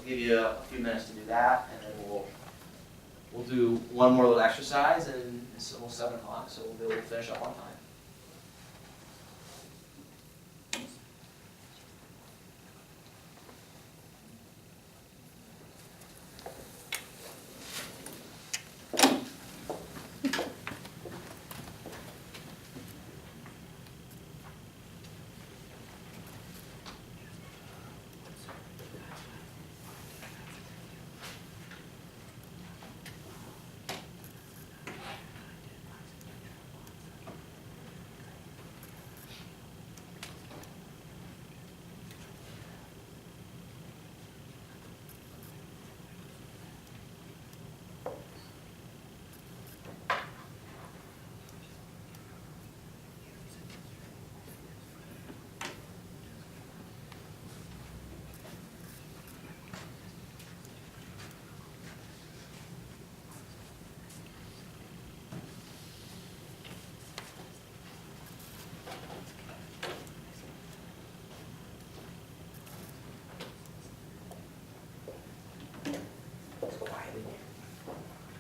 give you a few minutes to do that, and then we'll do one more little exercise, and it's almost 7 o'clock, so we'll be able to finish up on time.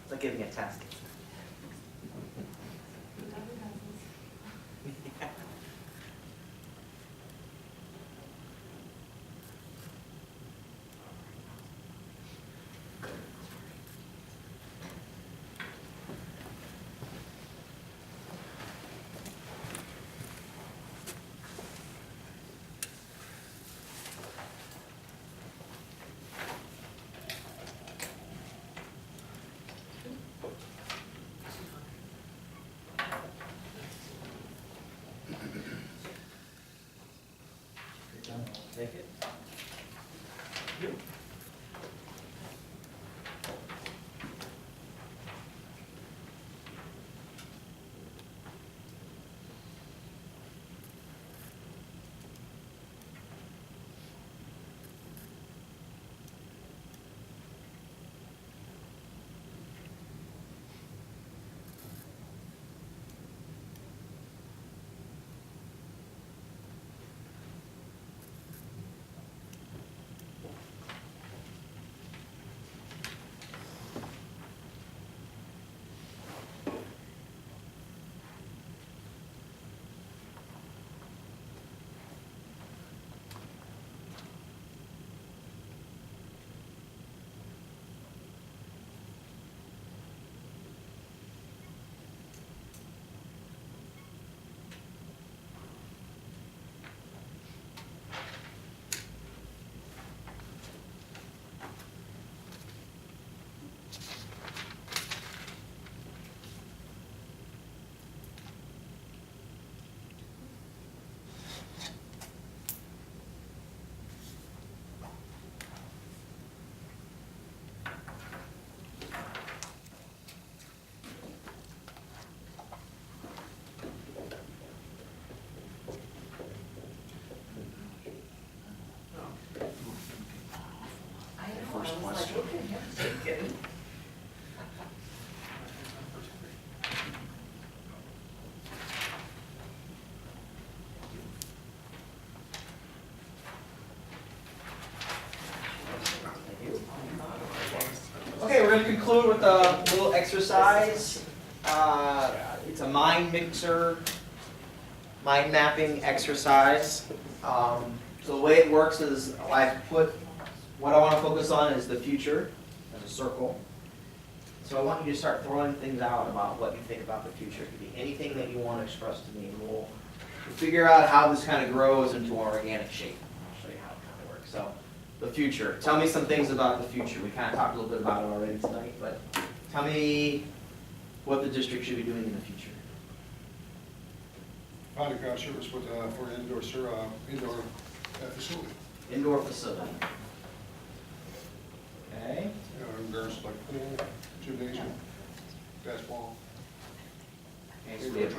It's like giving a test. Take it. You. Okay, we're going to conclude with a little exercise. It's a mind mixer, mind mapping exercise. So the way it works is I put what I want to focus on is the future as a circle. So I want you to start throwing things out about what you think about the future. It could be anything that you want to express to me. We'll figure out how this kind of grows into an organic shape. I'll show you how it kind of works. So the future. Tell me some things about the future. We kind of talked a little bit about it already tonight, but tell me what the district should be doing in the future. Providing crowd service for an indoor facility. Indoor facility. Okay. There's like pool, gymnasium, basketball. Okay, so we have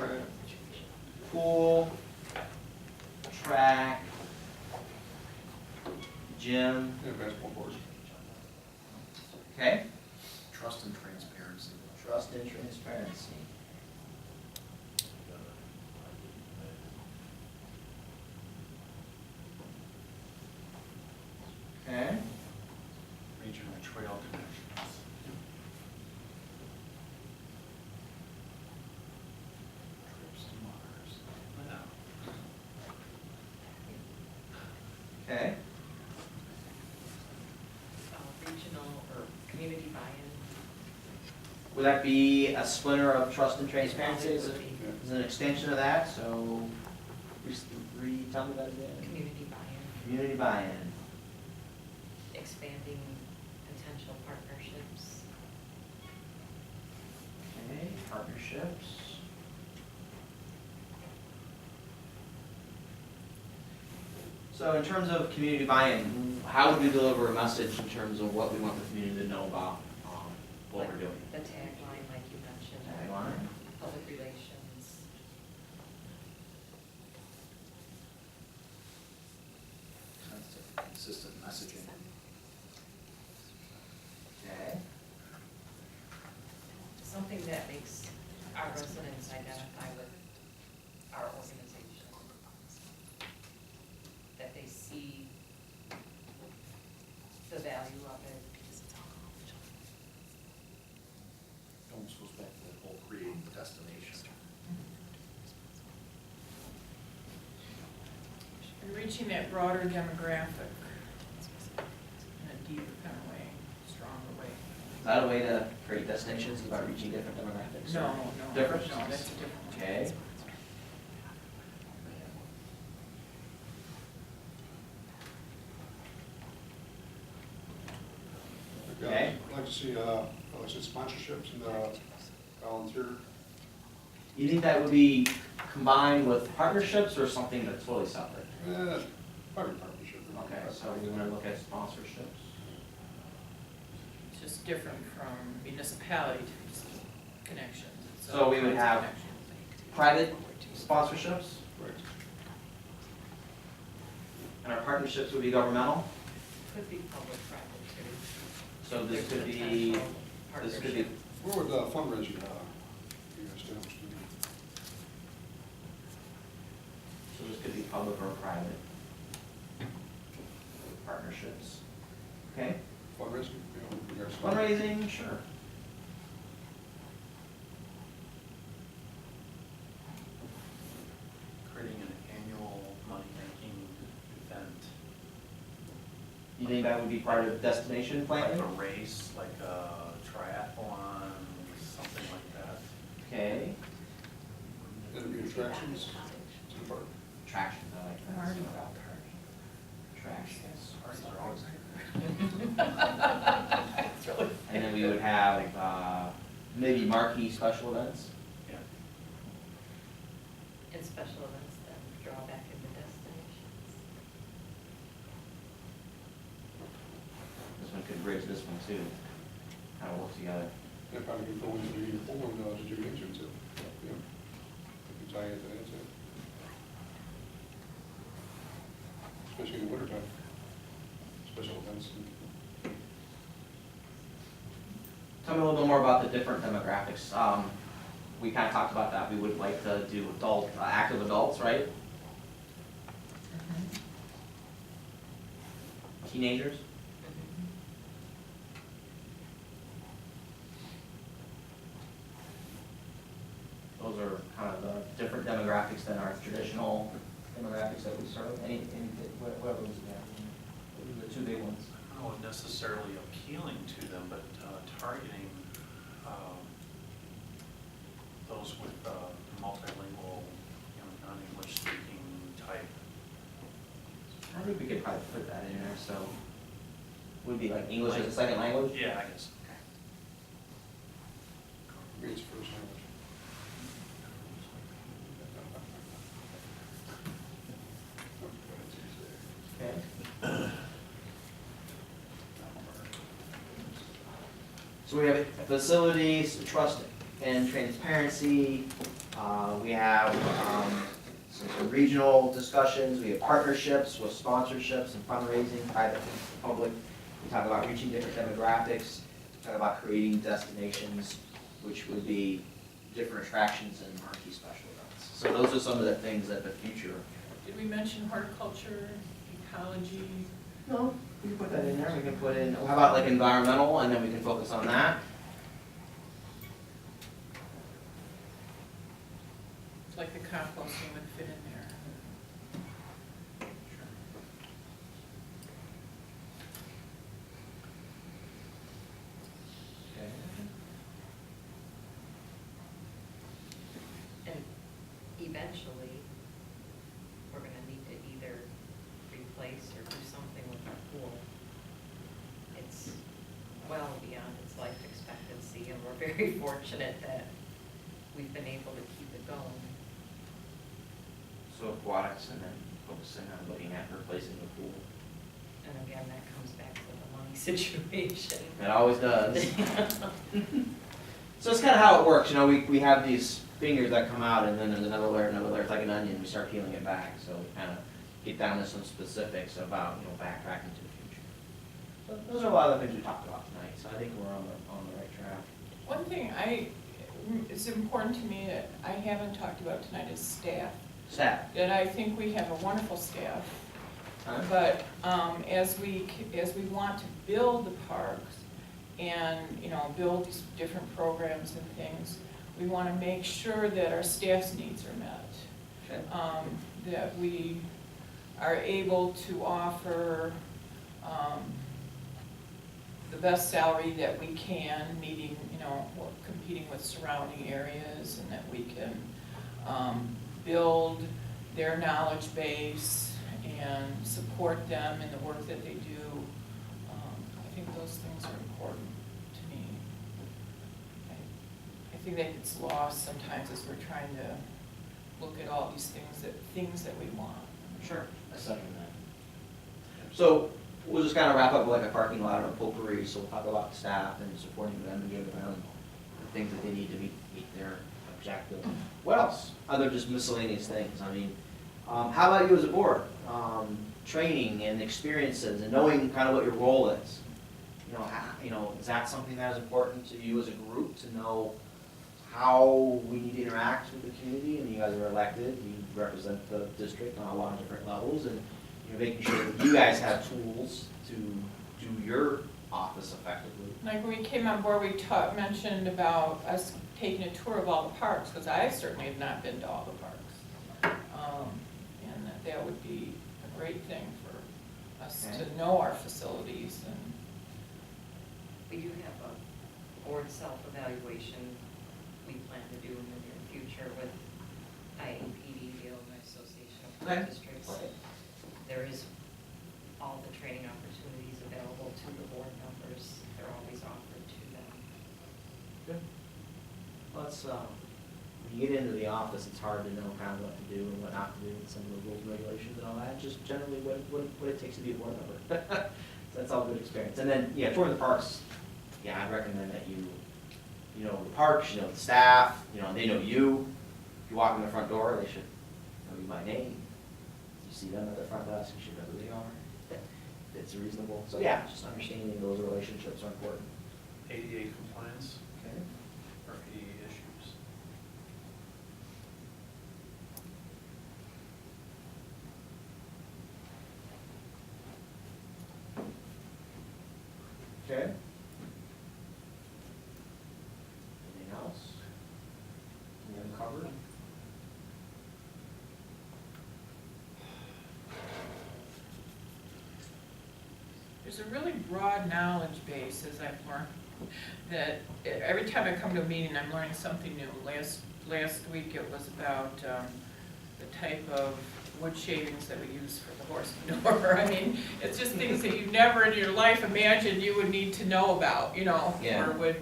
pool, track, gym. Yeah, basketball courts. Okay. Trust and transparency. Trust and transparency. Okay. regional trail connections. Trips to Mars. Yeah. Okay. Regional or community buy-in. Would that be a splinter of trust and transparency? Is it Yeah. is it an extension of that? So, tell me that again. Community buy-in, Community buy-in. expanding potential partnerships. Okay, partnerships. So in terms of community buy-in, how would we deliver a message in terms of what we want the community to know about what we're doing? The tagline, like you mentioned. Tagline? Public relations. Consistent messaging. Okay. Something that makes our residents identify with our organization. That they see the value of it. Almost goes back to that whole creating destination. And reaching that broader demographic in a deeper kind of way, stronger way. Is that a way to create destinations about reaching different demographics? No, Different? no, that's a different one. Okay. Okay. I'd like to see, like I said, sponsorships and volunteer. You think that would be combined with partnerships or something that's totally separate? Probably partnership. Okay, so we want to look at sponsorships. It's just different from municipality to connections. It's So we would kinds of have connections. private sponsorships, Right. and our partnerships would be governmental. Could be public-private too. So this There's could be, potential this could be, partnership. Where would fundraising be established? so this could be public or private partnerships. Okay, Fundraising, in regards to. fundraising, sure. Creating an annual money-making event. You think that would be part of destination Like planning? a race, like a triathlon, something like that. Okay, Then it'd be attractions to the park. attractions, I like that. Party. Attractions. Parties are always It's really And then we would have, maybe marquee special events. Yeah. And special events that draw back into destinations. This one could bridge this one too, kind of work together. That probably could go into the polling that you mentioned too. Yeah. If you tie into that too. Especially in the wintertime. Special events. Tell me a little bit more about the different demographics. We kind of talked about that. We would like to do adult, active adults, right? Mhm. Teenagers? Those are kind of the different demographics than our traditional demographics that we serve. What else is that? Those are the two big ones. I don't know necessarily appealing to them, but targeting those with multilingual, non-English speaking type. I think we could probably put that in there, so. Would be like English as a second language? Yeah, I guess. Means first language. Okay. So we have facilities, trust and transparency. We have some regional discussions. We have partnerships with sponsorships and fundraising, private and public. We talk about reaching different demographics. We talk about creating destinations, which would be different attractions and marquee special events. So those are some of the things that the future. Did we mention horticulture, ecology? No, We can put that in there, we can put in, how about like environmental, and then we can focus on that? It's like the composting would fit in there. Okay. And eventually, we're gonna need to either replace or do something with our pool. It's well beyond its life expectancy, and we're very fortunate that we've been able to keep it going. So aquatics and then focusing on looking at replacing the pool. And again, that comes back to the money situation. It always does. So it's kind of how it works, you know, we have these fingers that come out and then there's another layer, it's like an onion, we start peeling it back. So we kind of get down to some specifics about, backtracking to the future. So those are a lot of the things we talked about tonight, so I think we're on the right track. One thing it's important to me that I haven't talked about tonight is staff. Staff. That I think we have a wonderful staff, Huh? but as we want to build the parks and, build these different programs and things, we want to make sure that our staff's needs are met. Okay. That we are able to offer the best salary that we can, meeting, competing with surrounding areas, and that we can build their knowledge base and support them in the work that they do. I think those things are important to me. I think that gets lost sometimes as we're trying to look at all these things that we want. Sure, I second that. So we'll just kind of wrap up with like a parking lot or a potpourri, so we'll talk about staff and supporting them and giving them the things that they need to meet their objective. What else? Other just miscellaneous things. I mean, how about you as a board? Training and experiences and knowing kind of what your role is. Is that something that is important to you as a group to know how we need to interact with the community? And you guys are elected, you represent the district on a lot of different levels, and you're making sure that you guys have tools to do your office effectively. Like when we came on board, we mentioned about us taking a tour of all the parks, because I certainly have not been to all the parks. And that would be a great thing for us Okay. to know our facilities. And We do have a board self-evaluation we plan to do in the near future with PPD, the Illinois Association of Park Okay. Districts. There is all the training opportunities available to the board members. They're always offered to them. Good. When you get into the office, it's hard to know kind of what to do and what not to do, and some of the rules and regulations and all that, just generally what it takes to be a board member. So that's all good experience. And then, touring the parks, I'd recommend that you know the parks, the staff, they know you. If you walk in the front door, they should know you by name. If you see them at the front desk, you should know who they are. It's reasonable. So just understanding those relationships are important. ADA compliance Okay. or ADA issues. Okay. Anything else? We haven't covered? there's a really broad knowledge base, as I've learned, that every time I come to a meeting, I'm learning something new. Last week, it was about the type of wood shavings that we use for the horse manure. I mean, it's just things that you never in your life imagined you would need to know about, Yeah. or would,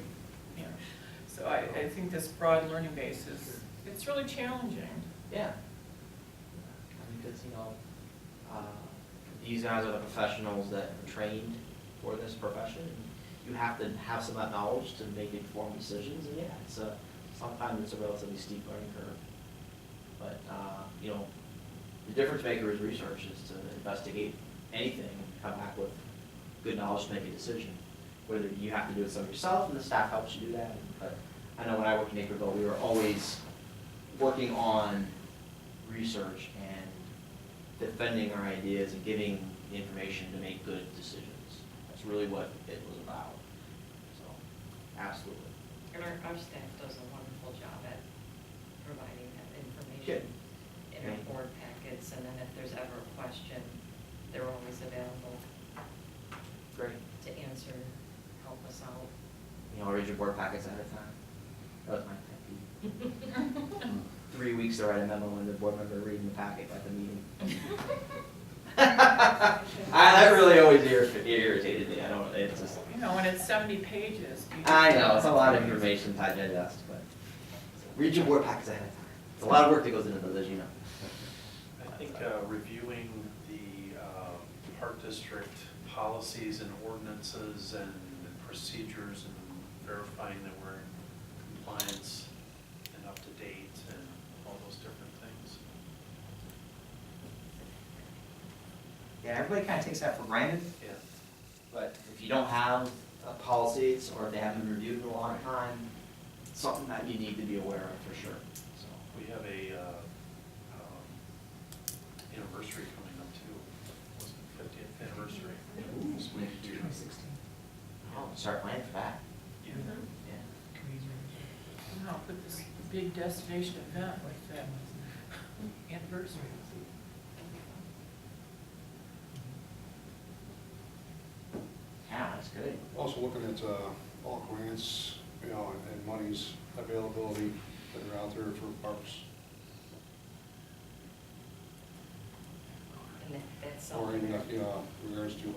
So I think this broad learning base it's really challenging. Yeah. Because, these guys are the professionals that are trained for this profession. And you have to have some of that knowledge to make informed decisions. And sometimes it's a relatively steep learning curve. But, the difference maker is research, is to investigate anything and come back with good knowledge to make a decision. Whether you have to do it some yourself and the staff helps you do that. But I know when I worked in Naperville, we were always working on research and defending our ideas and giving the information to make good decisions. really what it was about. So, absolutely. And our staff does a wonderful job at providing that Good. information in our board packets, and then if there's ever a question, they're always available Great. to answer, help us out. You know, read your board packets ahead of time. That was my pet peeve. 3 weeks to write a memo when the board member reading the packet at the meeting. That really always irritated me. I don't, it's just, You know, when it's 70 pages. you I just- know, it's a lot of information to digest, but read your board packets ahead of time. It's a lot of work that goes into those, as you know. I think reviewing the Park District policies and ordinances and procedures and verifying that we're in compliance and up to date and all those different things. Yeah, everybody kind of takes that for granted, Yeah. but if you don't have policies, or if they haven't been reviewed in a long time, it's something that you need to be aware of for sure, so. We have a anniversary coming up too. Was it 50th anniversary? This week, too. 2016. Oh, start planning for that. Yeah. Yeah. I'll put this big destination event with that anniversary. Yeah, that's good. Also looking at all grants, you know, and monies availability that are out there for parks. And that's Or something. even, you know, in regards to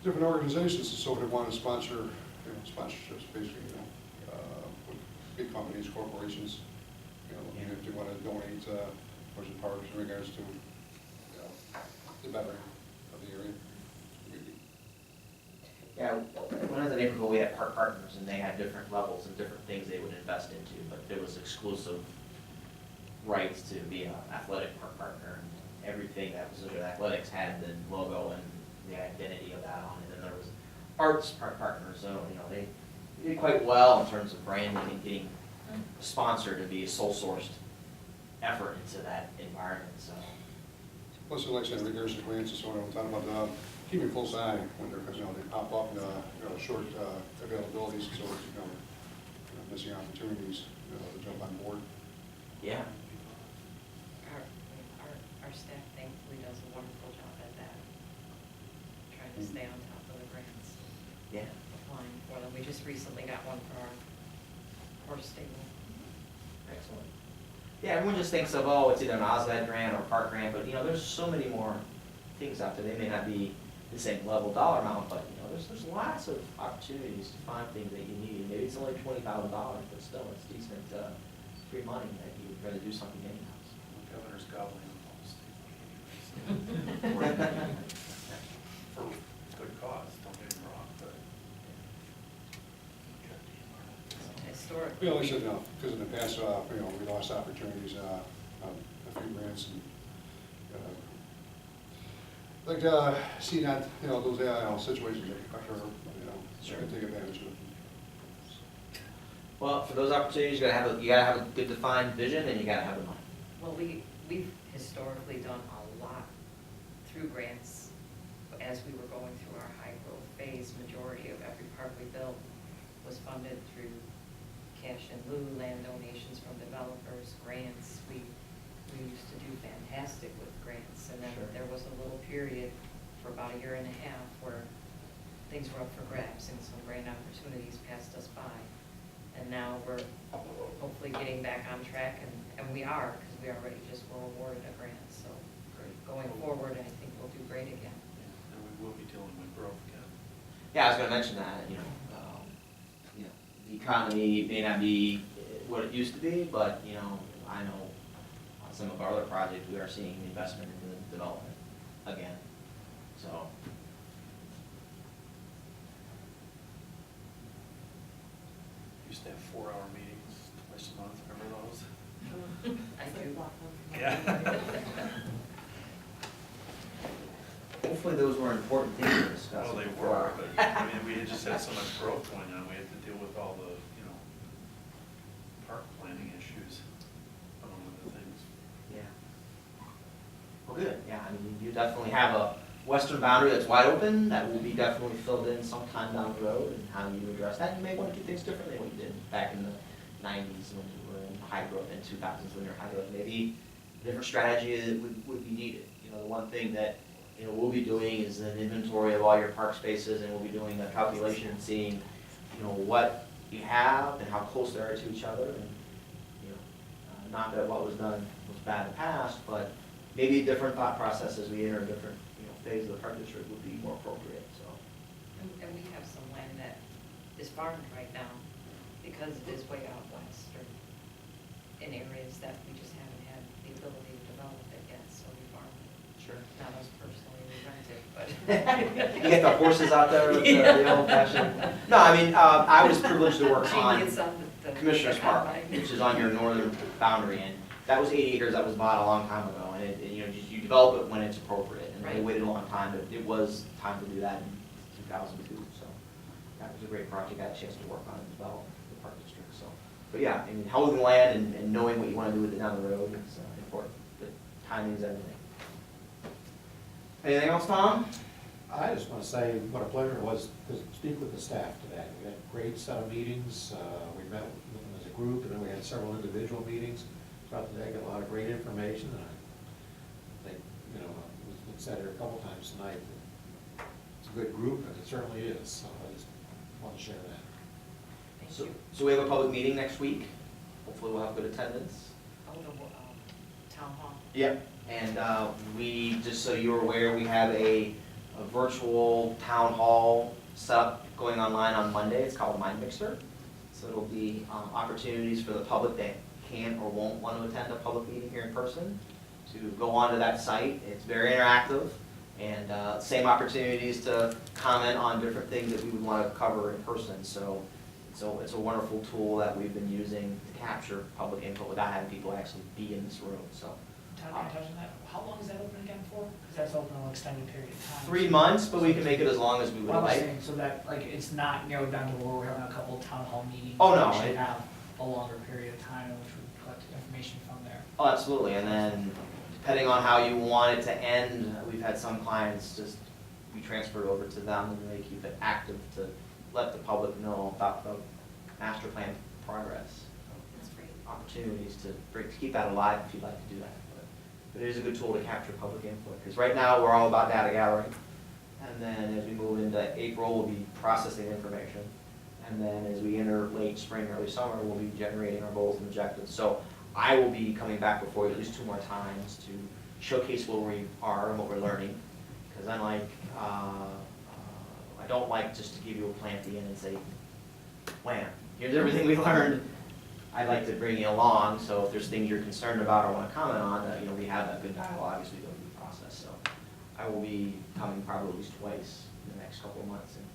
different organizations, and so if they want to sponsor, you know, sponsorships, basically, you know, with big companies, corporations, you know, and if they want to donate towards the parks in regards to, you know, the bettering of the area. Yeah, when I was in April, we had park partners, and they had different levels and different things they would invest into, but there was exclusive rights to be an athletic park partner, and everything that was under athletics had the logo and the identity of that on it, and there was arts park partners, so, you know, they did quite well in terms of branding and getting sponsored to be a sole sourced effort into that environment, so. Plus, like I said, in regards to grants and so on, I'm talking about keeping a close eye when they're, because, you know, they pop up in, you know, short availabilities, so, you know, missing opportunities, you know, to jump on board. Yeah. Our staff thankfully does a wonderful job at that, trying to stay on top of the grants, Yeah. applying for them. We just recently got one for our horse stable. Excellent. Yeah, everyone just thinks of, oh, it's either an OSLAD grant or a park grant, but, you know, there's so many more things out there. They may not be the same level dollar amount, but, you know, there's lots of opportunities to find things that you need. Maybe it's only $20,000, but still, it's decent free money that you would rather do something in-house. The governor's gobbling up all the state money. For good cause, don't get me wrong, but. Historically. We always said, no, because in the past, you know, we lost opportunities, on a few grants, and, like, see that, you know, those, you know, situations that occur, you know, Sure. and take advantage of it. Well, for those opportunities, you gotta have a good defined vision, and you gotta have the money. Well, we've historically done a lot through grants. As we were going through our high growth phase, majority of every park we built was funded through cash in lieu, land donations from developers, grants. We used to do fantastic with grants, and then Sure. there was a little period for about a year and a half where things were up for grabs and some grant opportunities passed us by. And now we're hopefully getting back on track, and we are, because we already just were awarded a grant, so going forward, I think we'll do great again. And we will be dealing with growth again. Yeah, I was gonna mention that, you know, the economy may not be what it used to be, but, you know, I know on some of our other projects, we are seeing investment into the development again, so. Used to have 4-hour meetings twice a month, remember those? I do. Yeah. Hopefully those were important things to discuss. Well, they before. were, but, I mean, we had just had so much growth going on, we had to deal with all the, you know, park planning issues, among other things. Yeah. Well, good, yeah, I mean, you definitely have western boundary that's wide open, that will be definitely filled in sometime down the road, and how you address that. You may want to do things differently than what you did back in the 90s when you were in high growth, in 2000s when you were high growth. Maybe a different strategy would be needed. You know, the one thing that, you know, we'll be doing is an inventory of all your park spaces, and we'll be doing a calculation and seeing, you know, what you have and how close they are to each other. And, you know, not that what was done was bad in the past, but maybe a different thought process as we enter a different, you know, phase of the park district would be more appropriate, so. And we have some land that is farmed right now, because it is way out west, or in areas that we just haven't had the ability to develop it yet, so we farm it. Sure. Not us personally, we rent it, but. You get the horses out there with the old fashioned. No, I mean, I was privileged to work on Genius on the Commissioner's Park, combine. which is on your northern boundary, and that was 80 acres that was bought a long time ago, and you know, you develop it when it's appropriate, and they Right. waited a long time, but it was time to do that in 2002, so that was a great project. I had a chance to work on and develop the park district, so. But yeah, I mean, holding land and knowing what you want to do with it down the road is important, but timing is everything. Anything else, Tom? I just want to say what a pleasure it was to speak with the staff today. We had a great set of meetings. We met with them as a group, and then we had several individual meetings throughout the day. Got a lot of great information, and I think, you know, it's been said here a couple times tonight, that it's a good group, and it certainly is. So I just want to share that. Thank So, you. so we have a public meeting next week. Hopefully we'll have good attendance. Oh, the, town hall. Yep. And we, just so you're aware, we have a virtual town hall set up going online on Monday. It's called Mind Mixer. So it'll be opportunities for the public that can or won't want to attend a public meeting here in person to go onto that site. It's very interactive, and same opportunities to comment on different things that we would want to cover in person. So it's a wonderful tool that we've been using to capture public input without having people actually be in this room. So. Tom, can I touch on that? How long is that open again for? Because that's open an extended period of time. 3 months, but we can make it as long as we would Well, I'm like. saying, so that, like, it's not narrowed down to where we're having a couple of town hall meetings. Oh, no, We should it- have a longer period of time in which we collect information from there. Oh, absolutely, and then depending on how you want it to end, we've had some clients just, we transferred over to them and they keep it active to let the public know about the master plan progress. That's great. Opportunities to keep that alive if you'd like to do that. But it is a good tool to capture public input, because right now we're all about data gathering. And then as we move into April, we'll be processing information. And then as we enter late spring, early summer, we'll be generating our goals and objectives. So I will be coming back before you at least 2 more times to showcase where we are and what we're learning. Because I don't like just to give you a plan at the end and say, wham, here's everything we learned. I'd like to bring you along, so if there's things you're concerned about or want to comment on, you know, we have that good dialogue as we go through the process. So I will be coming probably at least twice in the next couple of months and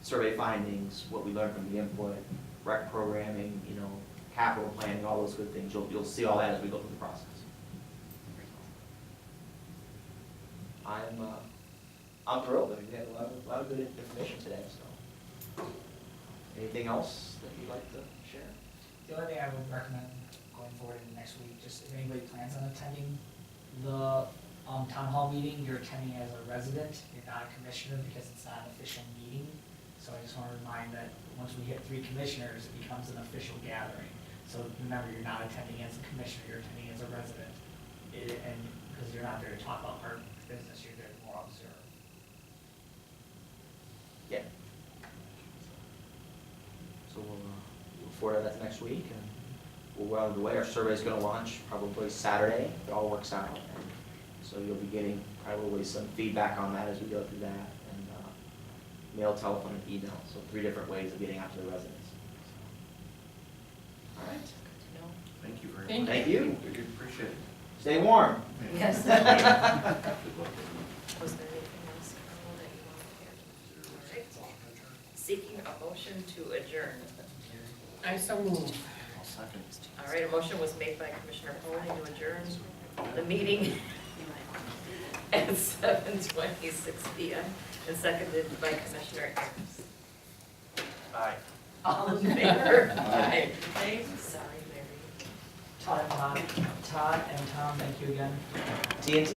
survey findings, what we learned from the input, rec programming, you know, capital planning, all those good things. You'll see all that as we go through the process. I'm thrilled. I mean, we had a lot of good information today. So anything else that you'd like to share? The only thing I would recommend going forward in the next week, just if anybody plans on attending the town hall meeting, you're attending as a resident, you're not a commissioner because it's not an official meeting. So I just want to remind that once we hit 3 commissioners, it becomes an official gathering. So remember, you're not attending as a commissioner, you're attending as a resident. And because you're not there to talk about our business, you're there to more observe. Yeah. So we'll look forward to that next week, and we're well underway. Our survey's gonna launch probably Saturday, if it all works out. And so you'll be getting probably some feedback on that as we go through that, and mail, telephone, and email. So 3 different ways of getting out to the residents. All right. Good to know. Thank you very Thank much. Thank you. Appreciate it. Stay warm. Yes. Was there anything else, Carl, that you wanted to add? All right. Seeking a motion to adjourn. I so moved. I'll second. All right, a motion was made by Commissioner Foley to adjourn the meeting at 7:26 p.m. and seconded by Commissioner Ayers. Aye. All in favor? Aye. Sorry, Mary. Todd and Tom, thank you again. TNT.